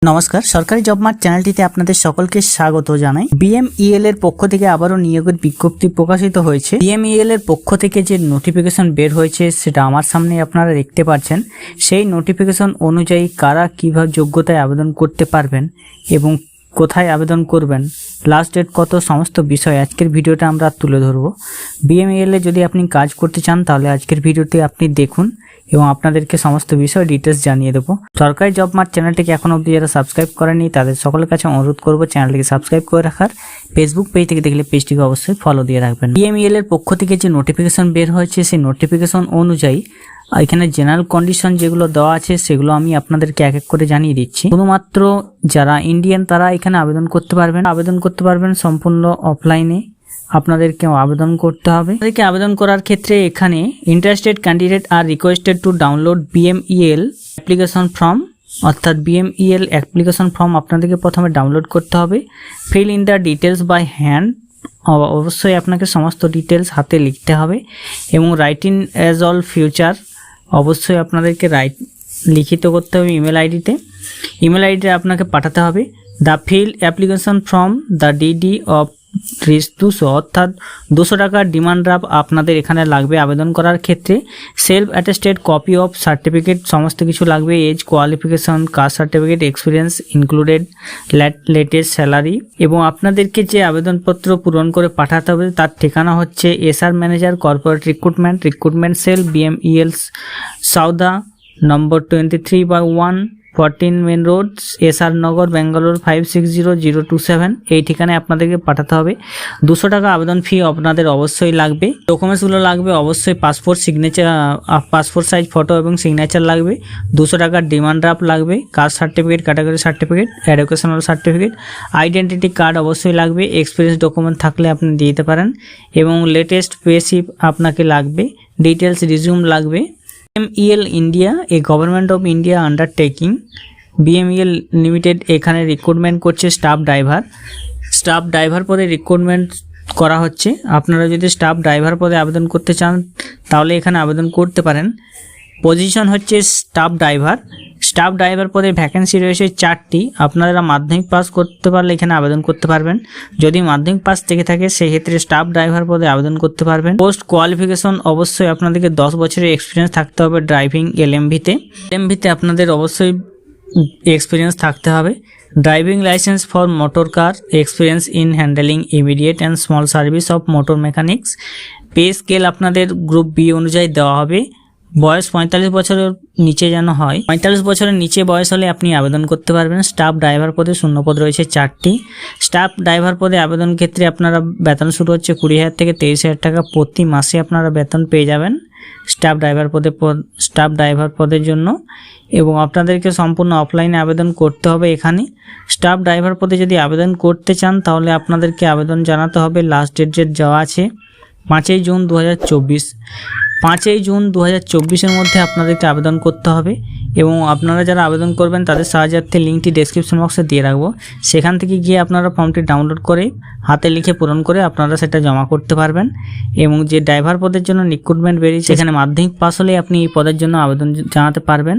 নমস্কার, সরকারি job mart চ্যানেলটিতে আপনাদের সকলকে স্বাগত জানাই। বিএমইএল এর পক্ষ থেকে আবারও নিয়োগের বিজ্ঞপ্তি প্রকাশিত হয়েছে। বিএমইএল এর পক্ষ থেকে যে নোটিফিকেশন বের হয়েছে সেটা আমার সামনে আপনারা দেখতে পাচ্ছেন। সেই নোটিফিকেশন অনুযায়ী কারা কিভাবে যোগ্যতায় আবেদন করতে পারবেন এবং কোথায় আবেদন করবেন, লাস্ট ডেট কত, সমস্ত বিষয় আজকের ভিডিওটা আমরা তুলে ধরবো। বিএমইএল এ যদি আপনি কাজ করতে চান তাহলে আজকের ভিডিওটি আপনি দেখুন এবং আপনাদেরকে সমস্ত বিষয় ডিটেলস জানিয়ে দেবো। সরকারি জব মার্ট চ্যানেলটিকে এখন অবধি যারা সাবস্ক্রাইব করেনি তাদের সকলের কাছে অনুরোধ করবো চ্যানেলটিকে সাবস্ক্রাইব করে রাখার। ফেসবুক পেজ থেকে দেখলে পেজটিকে অবশ্যই ফলো দিয়ে রাখবেন। বিএমইএল এর পক্ষ থেকে যে নোটিফিকেশন বের হয়েছে সেই নোটিফিকেশন অনুযায়ী এখানে জেনারেল কন্ডিশন যেগুলো দেওয়া আছে সেগুলো আমি আপনাদেরকে এক এক করে জানিয়ে দিচ্ছি। শুধুমাত্র যারা ইন্ডিয়ান তারা এখানে আবেদন করতে পারবেন সম্পূর্ণ অফলাইনে আপনাদেরকে আবেদন করতে হবে। আপনাদেরকে আবেদন করার ক্ষেত্রে এখানে interested candidate are requested to download BMEL application form, অর্থাৎ বিএমইএল অ্যাপ্লিকেশন ফর্ম আপনাদেরকে প্রথমে ডাউনলোড করতে হবে। Fill in the details by hand, অবশ্যই আপনাকে সমস্ত ডিটেলস হাতে লিখতে হবে এবং write in as all future, অবশ্যই আপনাদেরকে লিখিত করতে হবে ইমেল আইডিতে। ইমেল আইডিতে আপনাকে পাঠাতে হবে। The feel application form the DD of 200, অর্থাৎ 200 টাকার ডিমান্ড ড্রাফট আপনাদের এখানে লাগবে আবেদন করার ক্ষেত্রে। Self attested copy of certificate, সমস্ত কিছু লাগবে। Age, qualification, caste certificate, experience included, latest salary. এবং আপনাদেরকে যে আবেদনপত্র পূরণ করে পাঠাতে হবে তার ঠিকানা হচ্ছে SR manager, corporate recruitment cell, BMEL, Soudha, number 23/1, 14 main road, SR Nagar, Bangalore 560027। এই ঠিকানায় আপনাদেরকে পাঠাতে হবে। 200 টাকা আবেদন ফি আপনাদের অবশ্যই লাগবে। ডকুমেন্টসগুলো লাগবে অবশ্যই পাসপোর্ট সাইজ ফটো এবং সিগনেচার লাগবে। 200 টাকার ডিমান্ড ড্রাফট লাগবে। Caste certificate, category certificate, educational certificate, identity card অবশ্যই লাগবে। এক্সপিরিয়েন্স ডকুমেন্ট থাকলে আপনি দিতে পারেন এবং লেটেস্ট পে স্লিপ আপনাকে লাগবে। ডিটেলস রিজিউম লাগবে। BMEL India, a government of India undertaking. BMEL limited এখানে রিক্রুটমেন্ট করছে স্টাফ ড্রাইভার পদে রিক্রুটমেন্ট করা হচ্ছে। আপনারা যদি স্টাফ ড্রাইভার পদে আবেদন করতে চান তাহলে এখানে আবেদন করতে পারেন। পজিশন হচ্ছে স্টাফ ড্রাইভার পদে ভ্যাকেন্সি রয়েছে 4টি। আপনারা মাধ্যমিক পাস করতে পারলে এখানে আবেদন করতে পারবেন। যদি মাধ্যমিক পাস থেকে থাকে সেক্ষেত্রে স্টাফ ড্রাইভার পদে আবেদন করতে পারবেন। পোস্ট কোয়ালিফিকেশন অবশ্যই আপনাদেরকে 10 বছরের এক্সপিরিয়েন্স থাকতে হবে ড্রাইভিং এলএমভিতে আপনাদের অবশ্যই এক্সপিরিয়েন্স থাকতে হবে। Driving licence for motor car, experience in handling immediate and small service of motor mechanics. Pay scale আপনাদের গ্রুপ বি অনুযায়ী দেওয়া হবে। বয়স 45 বছরের নিচে যেন হয়। 45 বছরের নিচে বয়স হলে আপনি আবেদন করতে পারবেন। স্টাফ ড্রাইভার পদে শূন্যপদ রয়েছে 4টি। স্টাফ ড্রাইভার পদে আবেদন ক্ষেত্রে আপনারা বেতন শুরু হচ্ছে 20,000 থেকে 23,000 টাকা প্রতি মাসে আপনারা বেতন পেয়ে যাবেন স্টাফ ড্রাইভার পদের জন্য। এবং আপনাদেরকে সম্পূর্ণ অফলাইনে আবেদন করতে হবে। এখানে স্টাফ ড্রাইভার পদে যদি আবেদন করতে চান তাহলে আপনাদেরকে আবেদন জানাতে হবে। লাস্ট ডেট দেওয়া আছে 5 জুন 2024। 5 জুন 2024-এর মধ্যে আপনাদেরকে আবেদন করতে হবে এবং আপনারা যারা আবেদন করবেন তাদের সাহায্যার্থে লিঙ্কটি ডেসক্রিপশন বক্সে দিয়ে রাখবো। সেখান থেকে গিয়ে আপনারা ফর্মটি ডাউনলোড করে হাতে লিখে পূরণ করে আপনারা সেটা জমা করতে পারবেন। এবং যে ড্রাইভার পদের জন্য রিক্রুটমেন্ট বেরিয়েছে সেখানে মাধ্যমিক পাস হলে আপনি এই পদের জন্য আবেদন জানাতে পারবেন।